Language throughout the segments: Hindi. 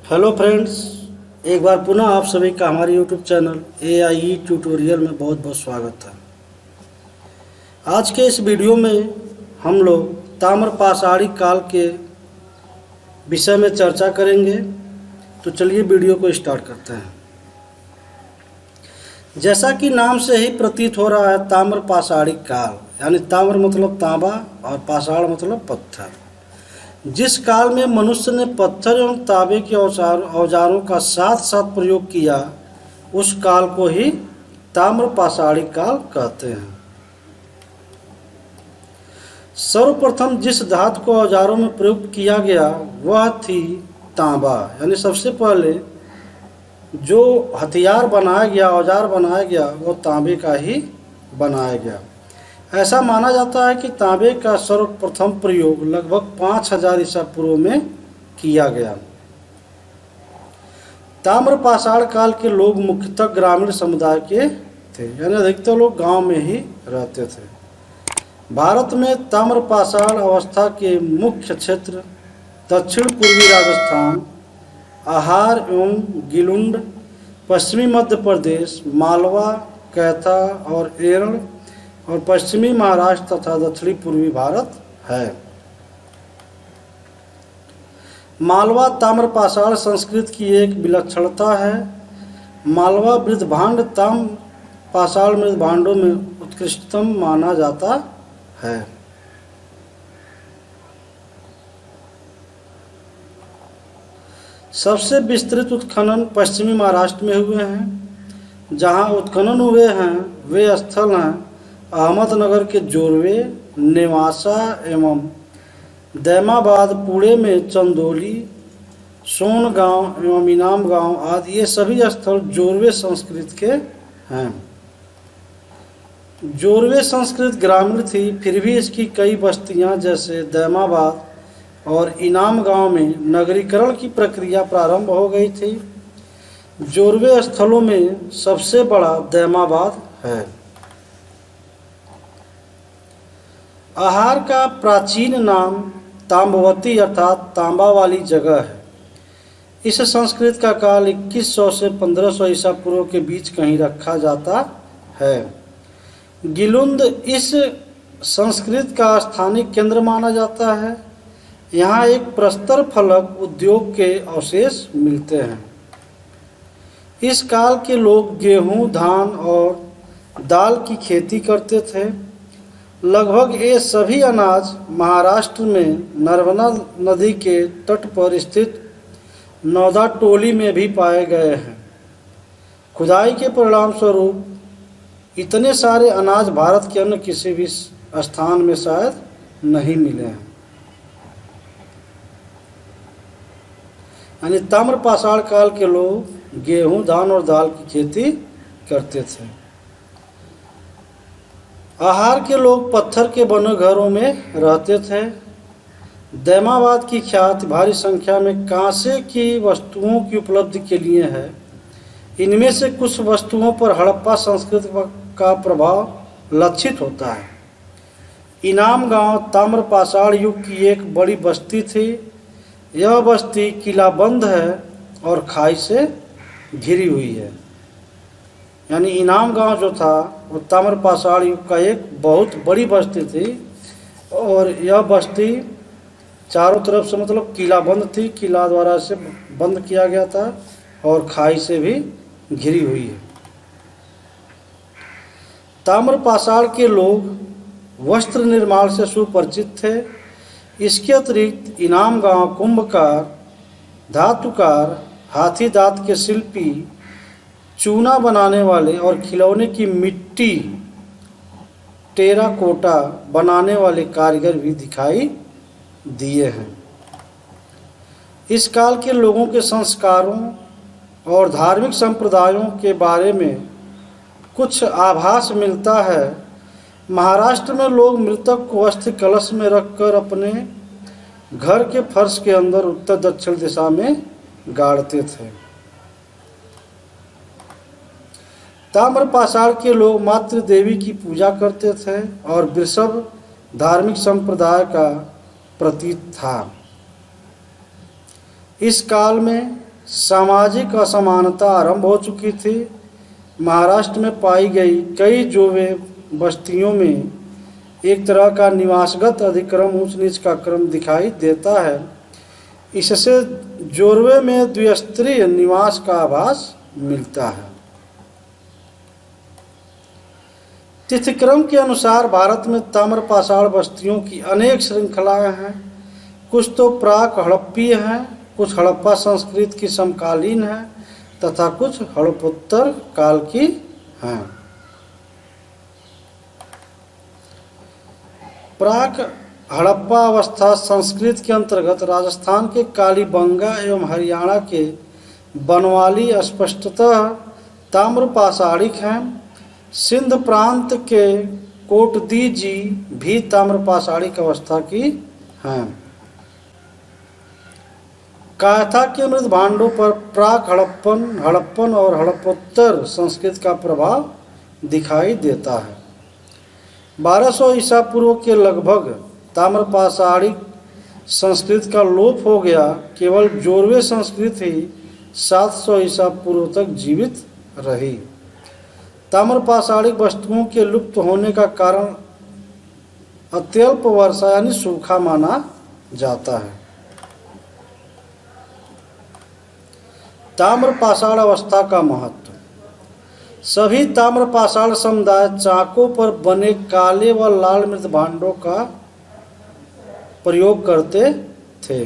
हेलो फ्रेंड्स, एक बार पुनः आप सभी का हमारे यूट्यूब चैनल AIE ट्यूटोरियल में बहुत बहुत स्वागत है। आज के इस वीडियो में हम लोग ताम्रपाषाणी काल के विषय में चर्चा करेंगे। तो चलिए वीडियो को स्टार्ट करते हैं। जैसा कि नाम से ही प्रतीत हो रहा है, ताम्रपाषाणी काल यानी ताम्र मतलब तांबा और पाषाण मतलब पत्थर। जिस काल में मनुष्य ने पत्थर एवं तांबे के औजारों का साथ साथ प्रयोग किया, उस काल को ही ताम्रपाषाणी काल कहते हैं। सर्वप्रथम जिस धातु को औजारों में प्रयुक्त किया गया वह थी तांबा, यानी सबसे पहले जो हथियार बनाया गया, औजार बनाया गया, वो तांबे का ही बनाया गया। ऐसा माना जाता है कि तांबे का सर्वप्रथम प्रयोग लगभग 5000 ईसा पूर्व में किया गया। ताम्रपाषाण काल के लोग मुख्यतः ग्रामीण समुदाय के थे, यानी अधिकतर लोग गांव में ही रहते थे। भारत में ताम्रपाषाण अवस्था के मुख्य क्षेत्र दक्षिण पूर्वी राजस्थान, आहार एवं गिलुंड, पश्चिमी मध्य प्रदेश, मालवा, कैथा और एरण और पश्चिमी महाराष्ट्र तथा दक्षिणी पूर्वी भारत है। मालवा ताम्रपाषाण संस्कृति की एक विलक्षणता है। मालवा मृदभांड ताम्रपाषाण मृदभांडों में उत्कृष्टतम माना जाता है। सबसे विस्तृत उत्खनन पश्चिमी महाराष्ट्र में हुए हैं। जहां उत्खनन हुए हैं वे स्थल हैं अहमदनगर के जोरवे, नेवासा एवं दैमाबाद, पुणे में चंदोली, सोनगांव एवं इनाम गांव आदि। ये सभी स्थल जोरवे संस्कृति के हैं। जोरवे संस्कृति ग्रामीण थी, फिर भी इसकी कई बस्तियां जैसे दैमाबाद और इनाम गांव में नगरीकरण की प्रक्रिया प्रारंभ हो गई थी। जोरवे स्थलों में सबसे बड़ा दैमाबाद है। आहार का प्राचीन नाम ताम्बवती अर्थात तांबा वाली जगह है। इस संस्कृत का काल 2100 से 1500 ईसा पूर्व के बीच कहीं रखा जाता है। गिलुंद इस संस्कृत का स्थानीय केंद्र माना जाता है। यहाँ एक प्रस्तर फलक उद्योग के अवशेष मिलते हैं। इस काल के लोग गेहूं, धान और दाल की खेती करते थे। लगभग ये सभी अनाज महाराष्ट्र में नर्मदा नदी के तट पर स्थित नौदा टोली में भी पाए गए हैं। खुदाई के परिणाम स्वरूप इतने सारे अनाज भारत के अन्य किसी भी स्थान में शायद नहीं मिले हैं। यानी ताम्रपाषाण काल के लोग गेहूं, धान और दाल की खेती करते थे। आहार के लोग पत्थर के बने घरों में रहते थे। दैमाबाद की ख्याति भारी संख्या में कांसे की वस्तुओं की उपलब्धि के लिए है। इनमें से कुछ वस्तुओं पर हड़प्पा संस्कृति का प्रभाव लक्षित होता है। इनाम गांव ताम्रपाषाण युग की एक बड़ी बस्ती थी। यह बस्ती किलाबंद है और खाई से घिरी हुई है। यानी इनाम गांव जो था वो ताम्रपाषाण युग का एक बहुत बड़ी बस्ती थी और यह बस्ती चारों तरफ से मतलब किलाबंद थी। किला द्वारा से बंद किया गया था और खाई से भी घिरी हुई है। ताम्रपाषाण के लोग वस्त्र निर्माण से सुपरिचित थे। इसके अतिरिक्त इनाम गांव कुंभकार, धातुकार, हाथी दांत के शिल्पी, चूना बनाने वाले और खिलौने की मिट्टी टेराकोटा बनाने वाले कारीगर भी दिखाई दिए हैं। इस काल के लोगों के संस्कारों और धार्मिक संप्रदायों के बारे में कुछ आभास मिलता है। महाराष्ट्र में लोग मृतक को अस्थि कलश में रखकर अपने घर के फर्श के अंदर उत्तर दक्षिण दिशा में गाड़ते थे। ताम्रपाषाण के लोग मातृ देवी की पूजा करते थे और वृषभ धार्मिक संप्रदाय का प्रतीक था। इस काल में सामाजिक असमानता आरंभ हो चुकी थी। महाराष्ट्र में पाई गई कई जोवे बस्तियों में एक तरह का निवासगत अधिक्रम ऊंच नीच का क्रम दिखाई देता है। इससे जोरवे में द्विस्तरीय निवास का आभास मिलता है। तिथिक्रम के अनुसार भारत में ताम्रपाषाण बस्तियों की अनेक श्रृंखलाएं हैं। कुछ तो प्राक हड़प्पीय हैं, कुछ हड़प्पा संस्कृति की समकालीन हैं तथा कुछ हड़प्पोत्तर काल की हैं। प्राक हड़प्पा अवस्था संस्कृति के अंतर्गत राजस्थान के कालीबंगा एवं हरियाणा के बनवाली स्पष्टतः ताम्रपाषाणिक हैं। सिंध प्रांत के कोटदीजी भी ताम्रपाषाणिक अवस्था की हैं। कायथा के मृत भांडों पर प्राक हड़प्पन और हड़प्पोत्तर संस्कृति का प्रभाव दिखाई देता है। 1200 ईसा पूर्व के लगभग ताम्रपाषाणिक संस्कृति का लोप हो गया। केवल जोरवे संस्कृति ही 700 ईसा पूर्व तक जीवित रही। ताम्रपाषाणिक वस्तुओं के लुप्त होने का कारण अत्यल्प वर्षा यानी सूखा माना जाता है। ताम्रपाषाण अवस्था का महत्व। सभी ताम्रपाषाण समुदाय चाकों पर बने काले व लाल मृत भांडों का प्रयोग करते थे।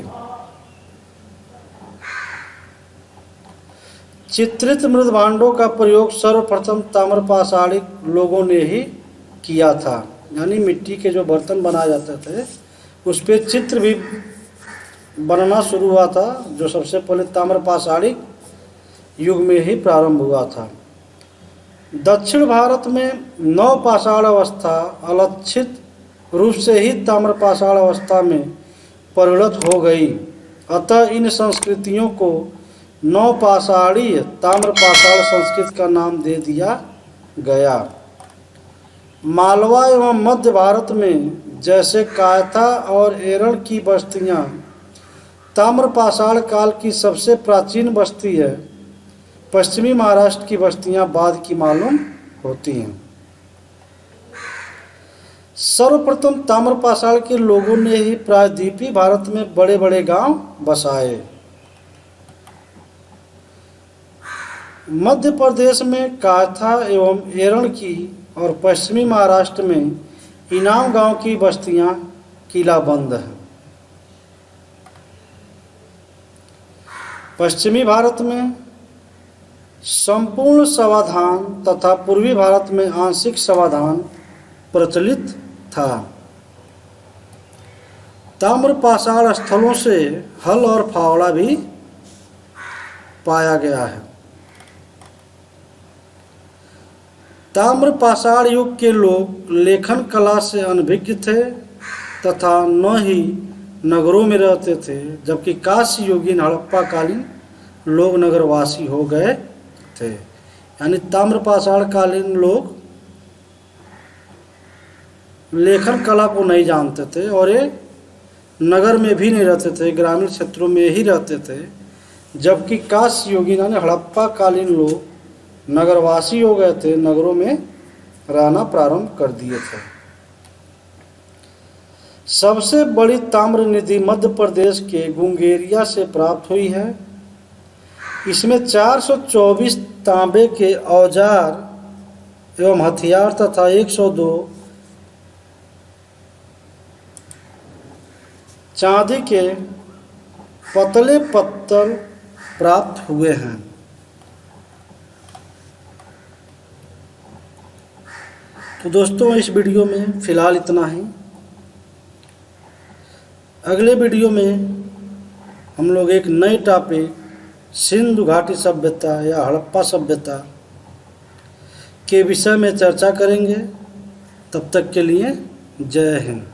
चित्रित मृत भांडों का प्रयोग सर्वप्रथम ताम्रपाषाणिक लोगों ने ही किया था। यानी मिट्टी के जो बर्तन बनाए जाते थे उस पर चित्र भी बनना शुरू हुआ था, जो सबसे पहले ताम्रपाषाणिक युग में ही प्रारंभ हुआ था। दक्षिण भारत में नवपाषाण अवस्था अलक्षित रूप से ही ताम्रपाषाण अवस्था में परिणत हो गई। अतः इन संस्कृतियों को नवपाषाणीय ताम्रपाषाण संस्कृति का नाम दे दिया गया। मालवा एवं मध्य भारत में जैसे कायथा और एरण की बस्तियां ताम्रपाषाण काल की सबसे प्राचीन बस्ती है, पश्चिमी महाराष्ट्र की बस्तियां बाद की मालूम होती हैं। सर्वप्रथम ताम्रपाषाण के लोगों ने ही प्रायद्वीपीय भारत में बड़े बड़े गांव बसाए। मध्य प्रदेश में कायथा एवं एरण की और पश्चिमी महाराष्ट्र में इनाम गांव की बस्तियां किलाबंद हैं। पश्चिमी भारत में संपूर्ण समाधान तथा पूर्वी भारत में आंशिक समाधान प्रचलित था। ताम्रपाषाण स्थलों से हल और फावड़ा भी पाया गया है। ताम्रपाषाण युग के लोग लेखन कला से अनभिज्ञ थे तथा न ही नगरों में रहते थे, जबकि कांस्य युगीन हड़प्पाकालीन लोग नगरवासी हो गए थे। यानी ताम्रपाषाण कालीन लोग लेखन कला को नहीं जानते थे और ये नगर में भी नहीं रहते थे, ग्रामीण क्षेत्रों में ही रहते थे, जबकि कांस्य युगीन यानी हड़प्पाकालीन लोग नगरवासी हो गए थे, नगरों में रहना प्रारंभ कर दिए थे। सबसे बड़ी ताम्र निधि मध्य प्रदेश के गुंगेरिया से प्राप्त हुई है। इसमें 424 तांबे के औजार एवं हथियार तथा 102 चांदी के पतले पत्थर प्राप्त हुए हैं। तो दोस्तों इस वीडियो में फ़िलहाल इतना ही। अगले वीडियो में हम लोग एक नए टॉपिक सिंधु घाटी सभ्यता या हड़प्पा सभ्यता के विषय में चर्चा करेंगे। तब तक के लिए जय हिंद।